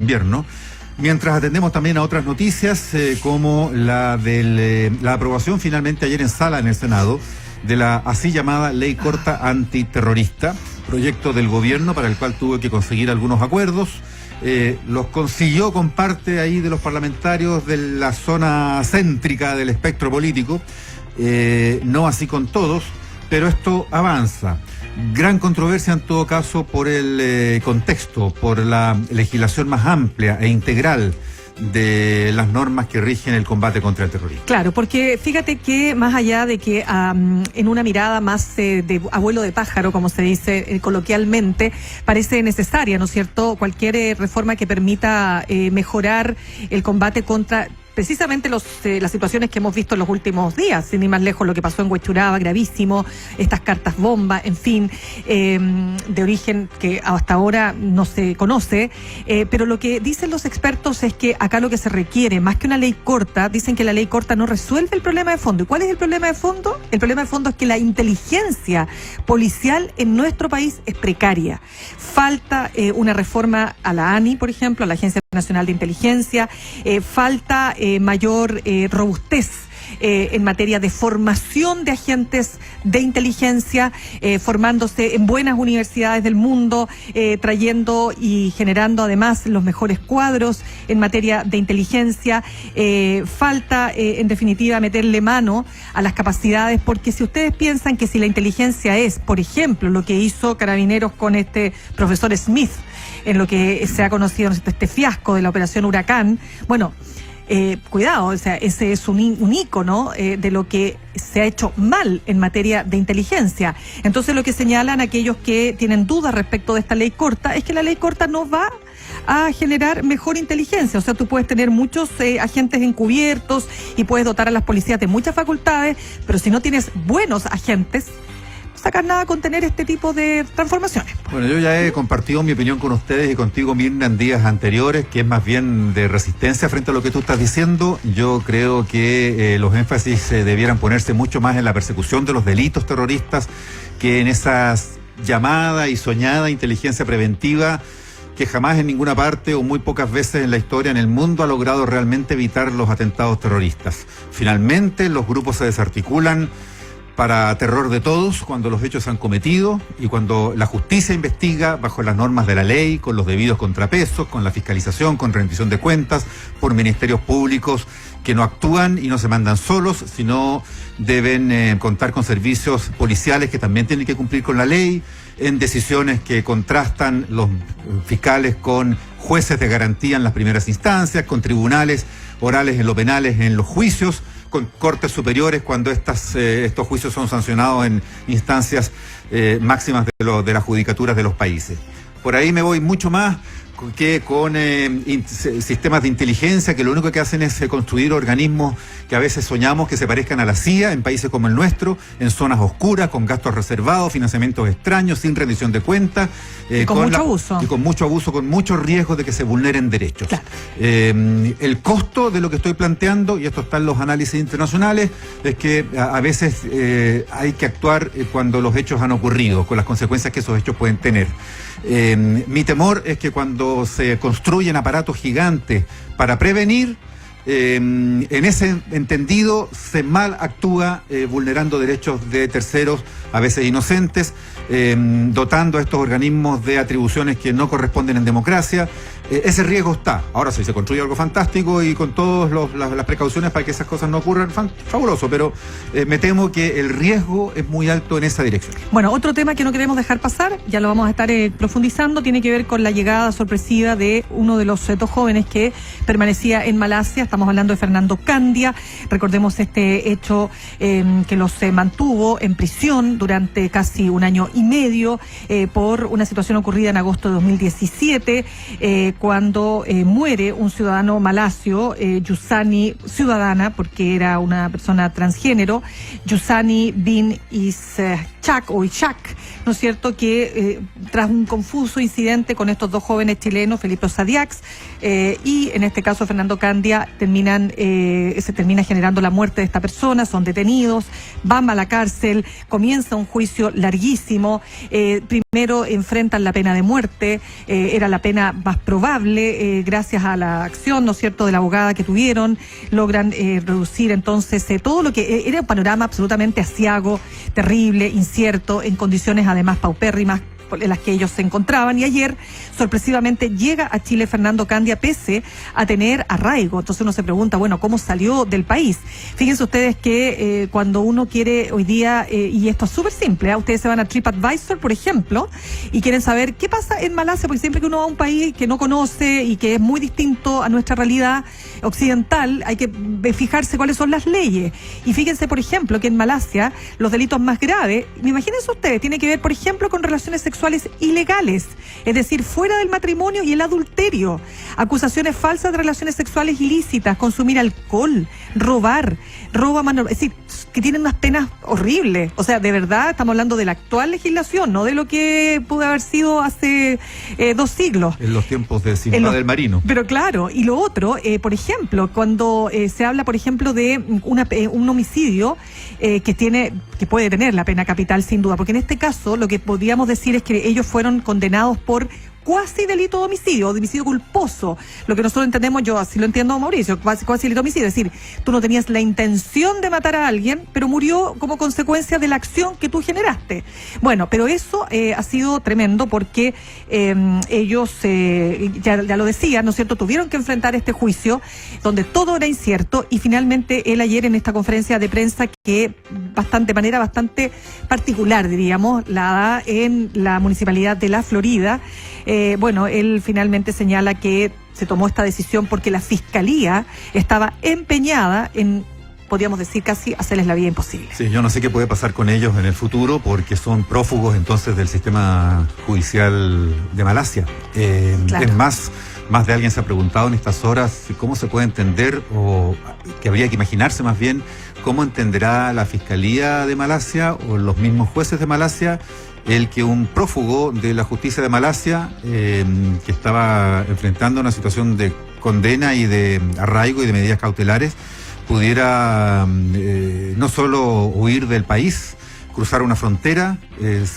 invierno. Mientras atendemos también a otras noticias, como la de la aprobación finalmente ayer en sala en el Senado de la así llamada Ley Corta Antiterrorista, proyecto del gobierno para el cual tuvo que conseguir algunos acuerdos. Los consiguió con parte ahí de los parlamentarios de la zona céntrica del espectro político, no así con todos, pero esto avanza. Gran controversia en todo caso por el contexto, por la legislación más amplia e integral de las normas que rigen el combate contra el terrorismo. Claro, porque fíjate que más allá de que en una mirada más de abuelo de pájaro, como se dice coloquialmente, parece necesaria, ¿no es cierto?, cualquier reforma que permita mejorar el combate contra precisamente las situaciones que hemos visto en los últimos días, sin ir más lejos, lo que pasó en Huechuraba, gravísimo, estas cartas bomba, en fin, de origen que hasta ahora no se conoce, pero lo que dicen los expertos es que acá lo que se requiere, más que una ley corta, dicen que la ley corta no resuelve el problema de fondo. ¿Y cuál es el problema de fondo? El problema de fondo es que la inteligencia policial en nuestro país es precaria. Falta una reforma a la ANI, por ejemplo, a la Agencia Nacional de Inteligencia, falta mayor robustez en materia de formación de agentes de inteligencia, formándose en buenas universidades del mundo, trayendo y generando además los mejores cuadros en materia de inteligencia. Falta, en definitiva, meterle mano a las capacidades, porque si ustedes piensan que si la inteligencia es, por ejemplo, lo que hizo Carabineros con este profesor Smith, en lo que se ha conocido este fiasco de la operación Huracán, bueno, cuidado, o sea, ese es un ícono de lo que se ha hecho mal en materia de inteligencia. Entonces lo que señalan aquellos que tienen dudas respecto de esta ley corta es que la ley corta no va a generar mejor inteligencia. O sea, tú puedes tener muchos agentes encubiertos y puedes dotar a las policías de muchas facultades, pero si no tienes buenos agentes, sacar nada con tener este tipo de transformaciones. Bueno, yo ya he compartido mi opinión con ustedes y contigo, Mirna, en días anteriores, que es más bien de resistencia frente a lo que tú estás diciendo. Yo creo que los énfasis debieran ponerse mucho más en la persecución de los delitos terroristas que en esa llamada y soñada inteligencia preventiva que jamás en ninguna parte o muy pocas veces en la historia en el mundo ha logrado realmente evitar los atentados terroristas. Finalmente, los grupos se desarticulan para terror de todos cuando los hechos se han cometido y cuando la justicia investiga bajo las normas de la ley, con los debidos contrapesos, con la fiscalización, con rendición de cuentas, por ministerios públicos que no actúan y no se mandan solos, sino deben contar con servicios policiales que también tienen que cumplir con la ley, en decisiones que contrastan los fiscales con jueces de garantía en las primeras instancias, con tribunales orales en lo penales en los juicios, con cortes superiores cuando estos juicios son sancionados en instancias máximas de las judicaturas de los países. Por ahí me voy mucho más que con sistemas de inteligencia que lo único que hacen es construir organismos que a veces soñamos que se parezcan a la CIA en países como el nuestro, en zonas oscuras, con gastos reservados, financiamientos extraños, sin rendición de cuentas. Con mucho abuso. Y con mucho abuso, con mucho riesgo de que se vulneren derechos. Claro. El costo de lo que estoy planteando, y esto está en los análisis internacionales, es que a veces hay que actuar cuando los hechos han ocurrido, con las consecuencias que esos hechos pueden tener. Mi temor es que cuando se construyen aparatos gigantes para prevenir, en ese entendido se mal actúa vulnerando derechos de terceros, a veces inocentes, dotando a estos organismos de atribuciones que no corresponden en democracia. Ese riesgo está. Ahora, si se construye algo fantástico y con todas las precauciones para que esas cosas no ocurran, fabuloso, pero me temo que el riesgo es muy alto en esa dirección. Bueno, otro tema que no queremos dejar pasar, ya lo vamos a estar profundizando, tiene que ver con la llegada sorpresiva de uno de los dos jóvenes que permanecía en Malasia. Estamos hablando de Fernando Candia. Recordemos este hecho que los mantuvo en prisión durante casi un año y medio por una situación ocurrida en agosto de 2017, cuando muere un ciudadano malasio, Yusani, ciudadana, porque era una persona transgénero, Yusani bin Ischak. Ishak, ¿no es cierto?, que tras un confuso incidente con estos dos jóvenes chilenos, Felipe Sadiax y en este caso Fernando Candia, se termina generando la muerte de esta persona, son detenidos, van a la cárcel, comienza un juicio larguísimo, primero enfrentan la pena de muerte, era la pena más probable, gracias a la acción, ¿no es cierto?, de la abogada que tuvieron, logran reducir entonces todo lo que era un panorama absolutamente aciago, terrible, incierto, en condiciones además paupérrimas en las que ellos se encontraban, y ayer sorpresivamente llega a Chile Fernando Candia pese a tener arraigo. Entonces uno se pregunta, bueno, ¿cómo salió del país? Fíjense ustedes que cuando uno quiere hoy día, y esto es súper simple, ustedes se van a TripAdvisor, por ejemplo, y quieren saber qué pasa en Malasia, porque siempre que uno va a un país que no conoce y que es muy distinto a nuestra realidad occidental, hay que fijarse cuáles son las leyes. Y fíjense, por ejemplo, que en Malasia los delitos más graves, imagínense ustedes, tiene que ver, por ejemplo, con relaciones sexuales ilegales, es decir, fuera del matrimonio, y el adulterio, acusaciones falsas de relaciones sexuales ilícitas, consumir alcohol, robo a mano, es decir, que tienen unas penas horribles. O sea, de verdad estamos hablando de la actual legislación, no de lo que pudo haber sido hace 2 siglos. En los tiempos de Sinbad del Marino. Pero claro, y lo otro, por ejemplo, cuando se habla, por ejemplo, de un homicidio que puede tener la pena capital sin duda, porque en este caso lo que podríamos decir es que ellos fueron condenados por cuasi delito de homicidio culposo. Lo que nosotros entendemos, yo así lo entiendo, Mauricio, cuasi delito de homicidio. Es decir, tú no tenías la intención de matar a alguien, pero murió como consecuencia de la acción que tú generaste. Bueno, pero eso ha sido tremendo porque ellos, ya lo decía, ¿no es cierto?, tuvieron que enfrentar este juicio donde todo era incierto, y finalmente él ayer en esta conferencia de prensa, que de manera bastante particular, diríamos, la da en la Municipalidad de La Florida, él finalmente señala que se tomó esta decisión porque la Fiscalía estaba empeñada en, podríamos decir, casi hacerles la vida imposible. Sí, yo no sé qué puede pasar con ellos en el futuro, porque son prófugos entonces del sistema judicial de Malasia. Claro. Es más de alguien se ha preguntado en estas horas cómo se puede entender, o que habría que imaginarse más bien, cómo entenderá la Fiscalía de Malasia o los mismos jueces de Malasia el que un prófugo de la justicia de Malasia, que estaba enfrentando una situación de condena y de arraigo y de medidas cautelares, pudiera no solo huir del país, cruzar una frontera,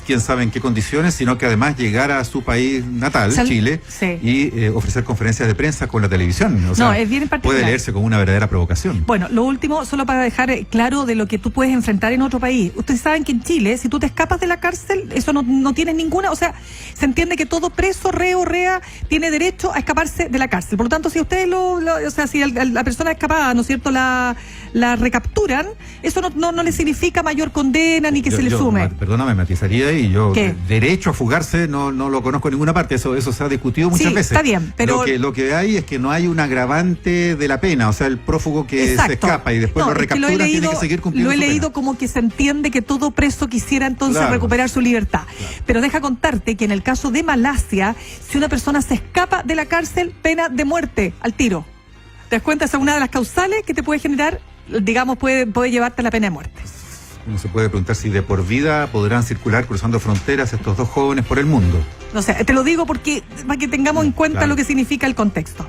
quién sabe en qué condiciones, sino que además llegar a su país natal, Chile, sí, y ofrecer conferencias de prensa con la televisión. O sea, es bien particular. Puede leerse como una verdadera provocación. Bueno, lo último, solo para dejar claro de lo que tú puedes enfrentar en otro país. Ustedes saben que en Chile, si tú te escapas de la cárcel, eso no tienes ninguna, o sea, se entiende que todo preso, reo, rea, tiene derecho a escaparse de la cárcel. Por lo tanto, si ustedes si la persona escapada, ¿no es cierto?, la recapturan, eso no le significa mayor condena ni que se le sume. Perdóname, matizaría, y yo, ¿qué? Derecho a fugarse no lo conozco en ninguna parte, eso se ha discutido muchas veces. Está bien, pero lo que hay es que no hay un agravante de la pena, o sea, el prófugo que se escapa y después lo recapturan tiene que seguir cumpliendo su pena. Lo he leído pena. Como que se entiende que todo preso quisiera entonces recuperar su libertad. Claro. Pero deja contarte que en el caso de Malasia, si una persona se escapa de la cárcel, pena de muerte al tiro. ¿Te das cuenta? Esa es una de las causales que te puede generar, digamos, puede llevarte a la pena de muerte. Uno se puede preguntar si de por vida podrán circular cruzando fronteras estos dos jóvenes por el mundo. No sé, te lo digo porque para que tengamos en cuenta lo que significa el contexto.